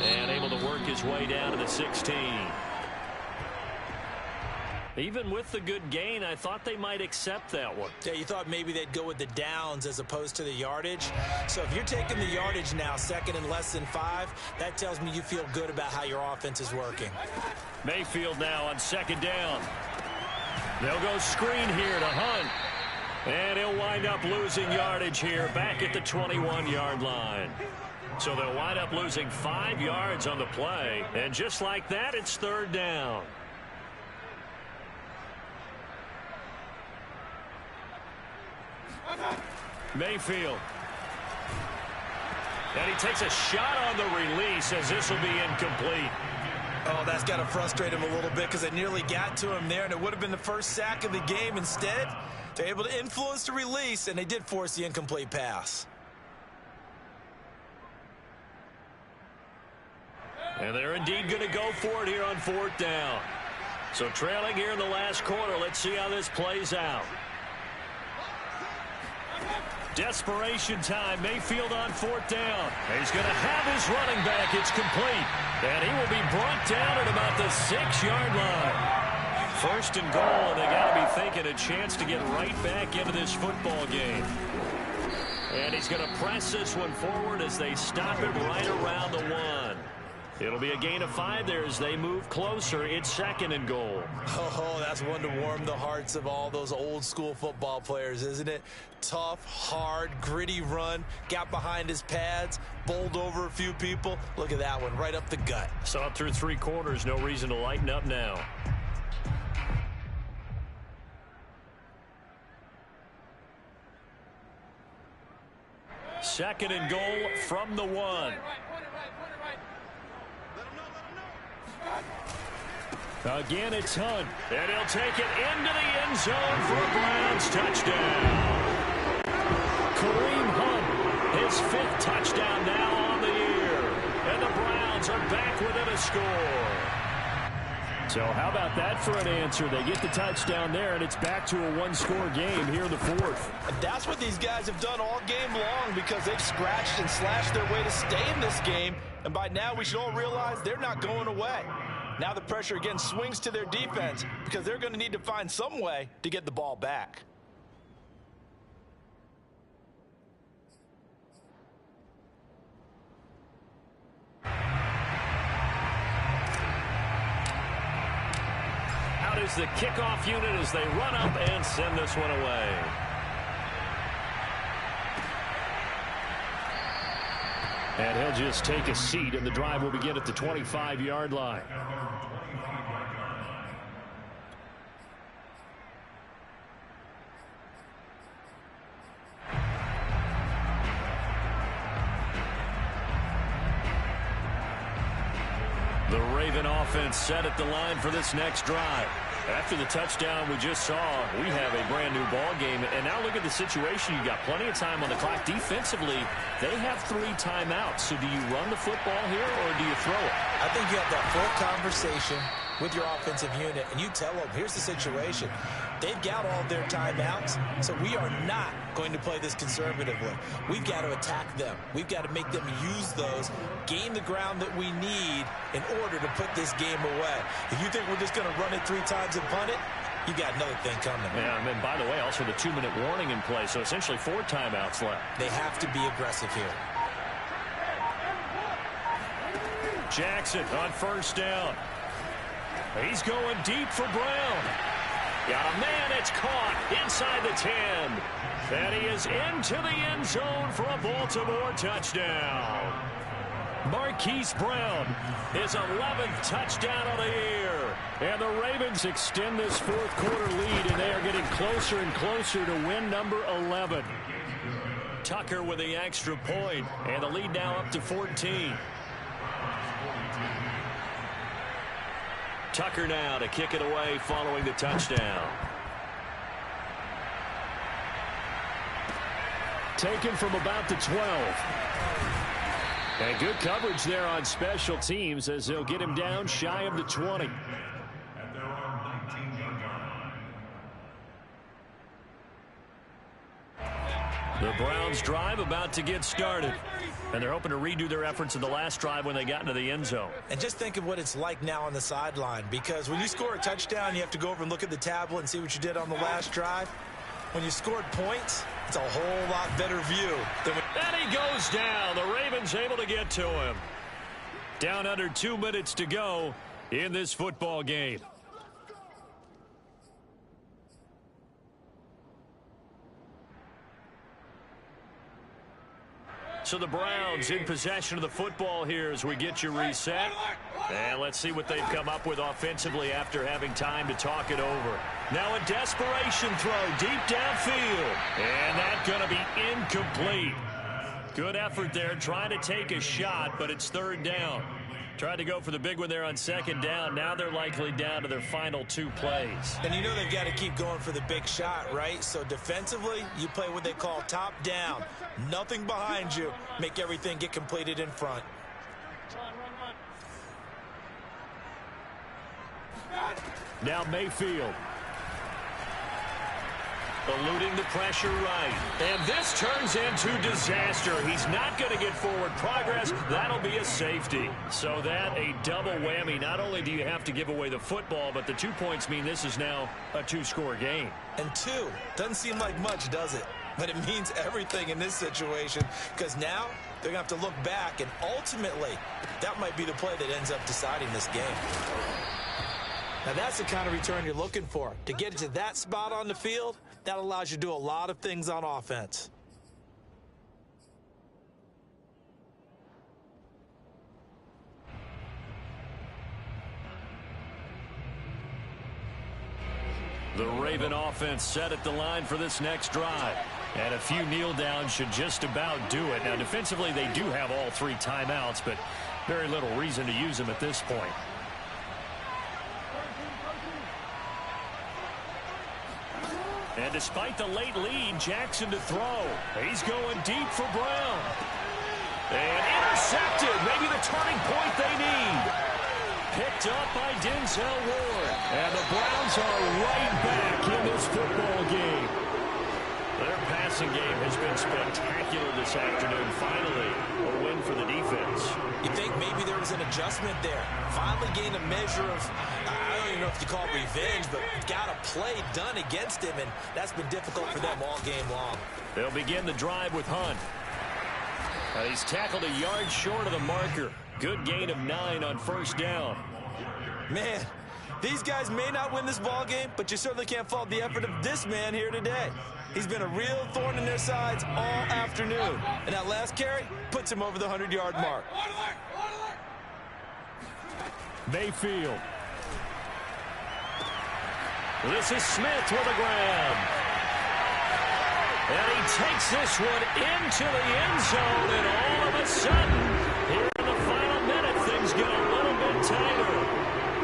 And able to work his way down to the 16. Even with the good gain, I thought they might accept that one. Yeah, you thought maybe they'd go with the downs as opposed to the yardage. So if you're taking the yardage now, 2nd and less than 5, that tells me you feel good about how your offense is working. Mayfield now on 2nd down. They'll go screen here to Hunt. And he'll wind up losing yardage here back at the 21-yard line. So they'll wind up losing 5 yards on the play. And just like that, it's third down. Mayfield. And he takes a shot on the release as this will be incomplete. Oh, that's got to frustrate him a little bit because it nearly got to him there, and it would have been the first sack of the game. Instead, they're able to influence the release, and they did force the incomplete pass. And they're indeed going to go for it here on fourth down. So trailing here in the last quarter, let's see how this plays out. Desperation time. Mayfield on fourth down. He's going to have his running back. It's complete. And he will be brought down at about the 6-yard line. First and goal, and they got to be thinking a chance to get right back into this football game. And he's going to press this one forward as they stop it right around the 1. It'll be a gain of 5 there as they move closer. It's second and goal. Oh, that's one to warm the hearts of all those old school football players, isn't it? Tough, hard, gritty run. Got behind his pads, bowled over a few people. Look at that one, right up the gut. Saw it through 3 quarters. No reason to lighten up now. Second and goal from the 1. Again, it's Hunt. And he'll take it into the end zone for a Browns touchdown. Kareem Hunt, his 5th touchdown now on the year. And the Browns are back within a score. So how about that for an answer? They get the touchdown there, and it's back to a 1-score game here in the 4th. And that's what these guys have done all game long because they've scratched and slashed their way to stay in this game. And by now, we should all realize they're not going away. Now the pressure again swings to their defense because they're going to need to find some way to get the ball back. Out is the kickoff unit as they run up and send this one away. And he'll just take a seat, and the drive will begin at the 25-yard line. The Raven offense set at the line for this next drive. After the touchdown we just saw, we have a brand-new ball game. And now look at the situation. You've got plenty of time on the clock. Defensively, they have 3 timeouts. So do you run the football here or do you throw it? I think you have that full conversation with your offensive unit, and you tell them, here's the situation. They've got all of their timeouts, so we are not going to play this conservatively. We've got to attack them. We've got to make them use those, gain the ground that we need in order to put this game away. If you think we're just going to run it 3 times and punt it, you got another thing coming. Yeah, and then, by the way, also the 2-minute warning in play, so essentially 4 timeouts left. They have to be aggressive here. Jackson on first down. He's going deep for Brown. Got a man, it's caught inside the 10. And he is into the end zone for a Baltimore touchdown. Marquise Brown, his 11th touchdown of the year. And the Ravens extend this 4th quarter lead, and they are getting closer and closer to win number 11. Tucker with the extra point, and the lead now up to 14. Tucker now to kick it away following the touchdown. Taken from about the 12. And good coverage there on special teams as they'll get him down shy of the 20. At their own 19-yard line. The Browns drive about to get started. And they're hoping to redo their efforts in the last drive when they got into the end zone. And just think of what it's like now on the sideline, because when you score a touchdown, you have to go over and look at the tablet and see what you did on the last drive. When you scored points, it's a whole lot better view. And he goes down. The Ravens able to get to him. Down under 2 minutes to go in this football game. So the Browns in possession of the football here as we get you reset. And let's see what they've come up with offensively after having time to talk it over. Now a desperation throw deep downfield. And that's going to be incomplete. Good effort there trying to take a shot, but it's third down. Tried to go for the big one there on second down. Now they're likely down to their final 2 plays. And you know they've got to keep going for the big shot, right? So defensively, you play what they call top down. Nothing behind you. Make everything get completed in front. Now Mayfield. Eluding the pressure right. And this turns into disaster. He's not going to get forward progress. That'll be a safety. So that a double whammy. Not only do you have to give away the football, but the 2 points mean this is now a 2-score game. And 2 doesn't seem like much, does it? But it means everything in this situation because now they're going to have to look back, and ultimately that might be the play that ends up deciding this game. Now that's the kind of return you're looking for. To get it to that spot on the field, that allows you to do a lot of things on offense. The Raven offense set at the line for this next drive. And a few kneel downs should just about do it. Now defensively they do have all 3 timeouts, but very little reason to use them at this point. And despite the late lead, Jackson to throw. He's going deep for Brown. And intercepted. Maybe the turning point they need. Picked up by Denzel Ward. And the Browns are right back in this football game. Their passing game has been spectacular this afternoon. Finally, a win for the defense. You think maybe there was an adjustment there. Finally gained a measure of, I don't even know if you call it revenge, but got a play done against him, and that's been difficult for them all game long. They'll begin the drive with Hunt. He's tackled a yard short of the marker. Good gain of 9 on first down. Man, these guys may not win this ball game, but you certainly can't fault the effort of this man here today. He's been a real thorn in their sides all afternoon. And that last carry puts him over the 100-yard mark. Mayfield. This is Smith with a grab. And he takes this one into the end zone, and all of a sudden, here in the final minute, things get a little bit tighter.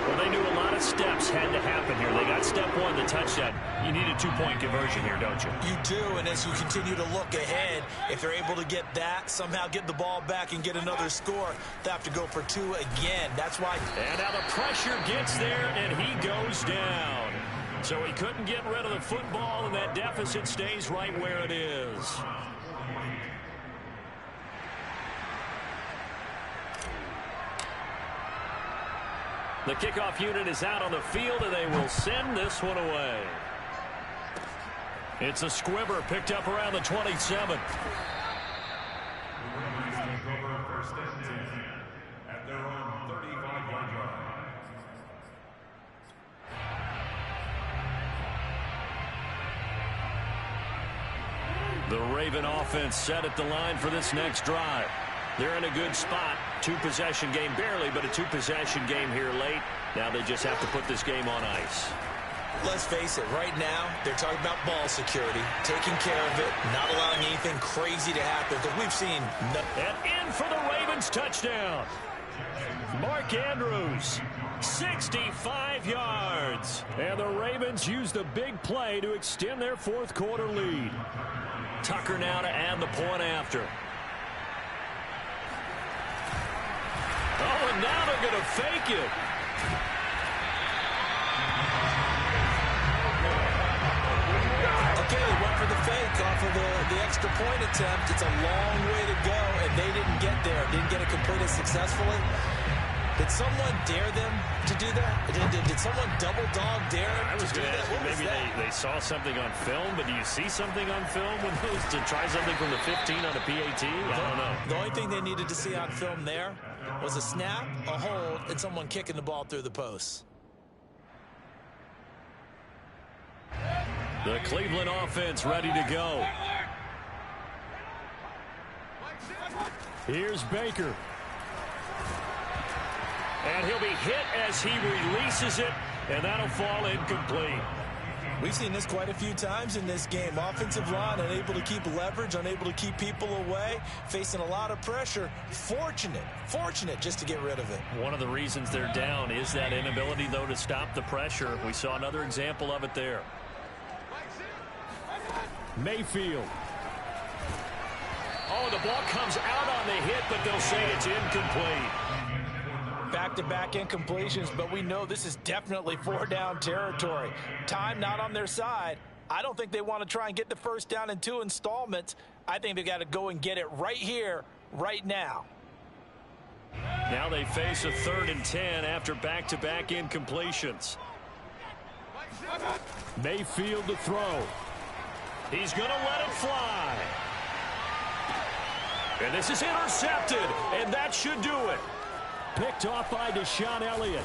Well, they knew a lot of steps had to happen here. They got step 1, the touchdown. You need a 2-point conversion here, don't you? You do, and as you continue to look ahead, if they're able to get that, somehow get the ball back and get another score, they have to go for 2 again. That's why. And now the pressure gets there, and he goes down. So he couldn't get rid of the football, and that deficit stays right where it is. The kickoff unit is out on the field, and they will send this one away. It's a squibber picked up around the 27. First and 10 at their own 35-yard line. The Raven offense set at the line for this next drive. They're in a good spot. 2-possession game, barely, but a 2-possession game here late. Now they just have to put this game on ice. Let's face it, right now, they're talking about ball security, taking care of it, not allowing anything crazy to happen, because we've seen... And in for the Ravens touchdown. Mark Andrews, 65 yards. And the Ravens use the big play to extend their 4th quarter lead. Tucker now to add the point after. Oh, and now they're going to fake it. Okay, they went for the fake off of the extra point attempt. It's a long way to go, and they didn't get there. Didn't get it completed successfully. Did someone dare them to do that? Did someone double dog dare them I was to do going to that? ask you, maybe they saw something on film, but do you see something on film when those to try something from the 15 on a PAT? I don't know. The only thing they needed to see on film there was a snap, a hold, and someone kicking the ball through the posts. The Cleveland offense ready to go. Here's Baker. And he'll be hit as he releases it, and that'll fall incomplete. We've seen this quite a few times in this game. Offensive line unable to keep leverage, unable to keep people away, facing a lot of pressure. Fortunate just to get rid of it. One of the reasons they're down is that inability, though, to stop the pressure. We saw another example of it there. Mayfield. Oh, the ball comes out on the hit, but they'll say it's incomplete. Back-to-back incompletions, but we know this is definitely 4-down territory. Time not on their side. I don't think they want to try and get the first down in 2 installments. I think they got to go and get it right here, right now. Now they face a 3rd and 10 after back-to-back incompletions. Mayfield to throw. He's going to let it fly. And this is intercepted, and that should do it. Picked off by Deshaun Elliott.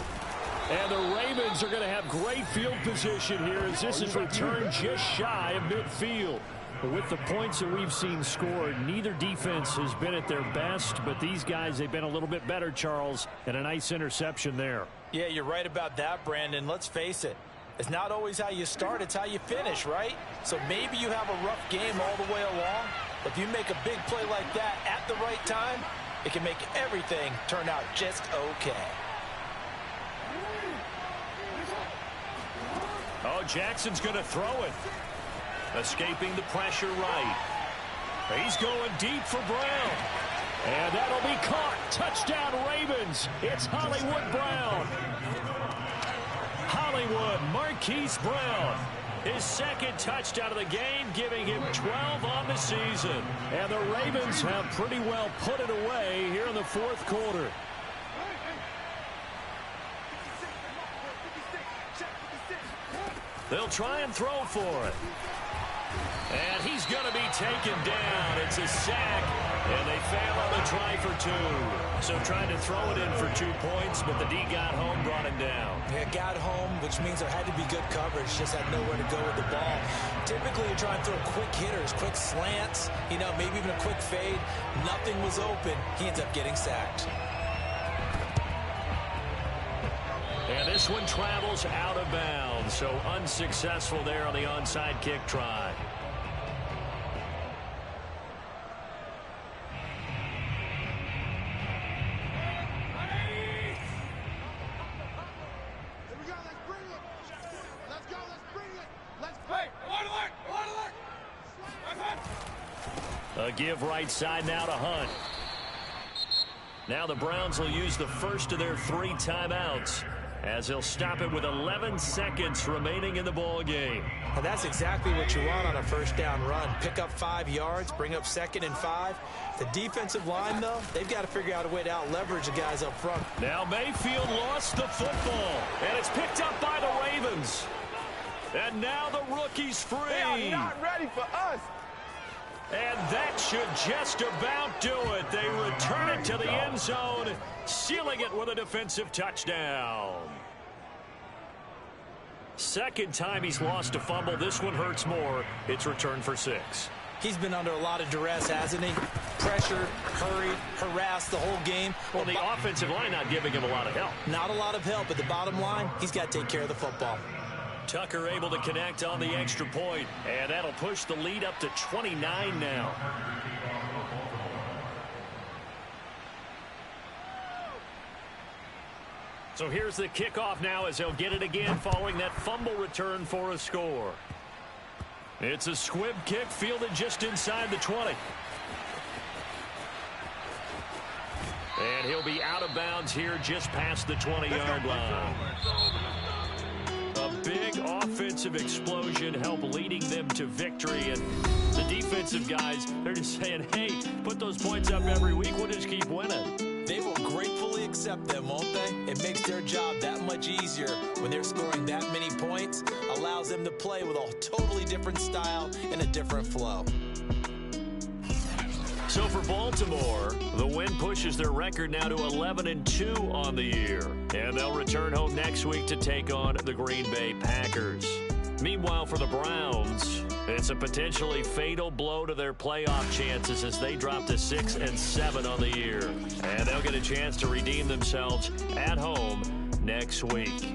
And the Ravens are going to have great field position here as this is returned just shy of midfield. But with the points that we've seen scored, neither defense has been at their best, but these guys, they've been a little bit better, Charles, and a nice interception there. Yeah, you're right about that, Brandon. Let's face it. It's not always how you start, it's how you finish, right? So maybe you have a rough game all the way along. If you make a big play like that at the right time, it can make everything turn out just okay. Oh, Jackson's going to throw it. Escaping the pressure right. He's going deep for Brown. And that'll be caught. Touchdown, Ravens. It's Hollywood Brown. Hollywood, Marquise Brown. His 2nd touchdown of the game, giving him 12 on the season. And the Ravens have pretty well put it away here in the 4th quarter. They'll try and throw for it. And he's going to be taken down. It's a sack, and they fail on the try for 2. So trying to throw it in for 2 points, but the D got home, brought him down. Yeah, got home, which means there had to be good coverage. Just had nowhere to go with the ball. Typically, you're trying to throw quick hitters, quick slants, maybe even a quick fade. Nothing was open. He ends up getting sacked. And this one travels out of bounds, so unsuccessful there on the onside kick try. A give right side now to Hunt. Now the Browns will use the first of their 3 timeouts as they'll stop it with 11 seconds remaining in the ball game. And that's exactly what you want on a first down run. Pick up 5 yards, bring up 2nd and 5. The defensive line, though, they've got to figure out a way to out-leverage the guys up front. Now Mayfield lost the football, and it's picked up by the Ravens. And now the rookie's free. They are not ready for us. And that should just about do it. They return it to the end zone, sealing it with a defensive touchdown. 2nd time he's lost a fumble. This one hurts more. It's returned for 6. He's been under a lot of duress, hasn't he? Pressured, hurried, harassed the whole game. Well, the offensive line not giving him a lot of help. Not a lot of help, but the bottom line, he's got to take care of the football. Tucker able to connect on the extra point, and that'll push the lead up to 29 now. So here's the kickoff now as they'll get it again following that fumble return for a score. It's a squib kick fielded just inside the 20. And he'll be out of bounds here just past the 20-yard line. A big offensive explosion helped leading them to victory. And the defensive guys, they're just saying, hey, put those points up every week. We'll just keep winning. They will gratefully accept them, won't they? It makes their job that much easier when they're scoring that many points. Allows them to play with a totally different style and a different flow. So for Baltimore, the win pushes their record now to 11-2 on the year. And they'll return home next week to take on the Green Bay Packers. Meanwhile, for the Browns, It's a potentially fatal blow to their playoff chances as they drop to 6-7 on the year. And they'll get a chance to redeem themselves at home next week.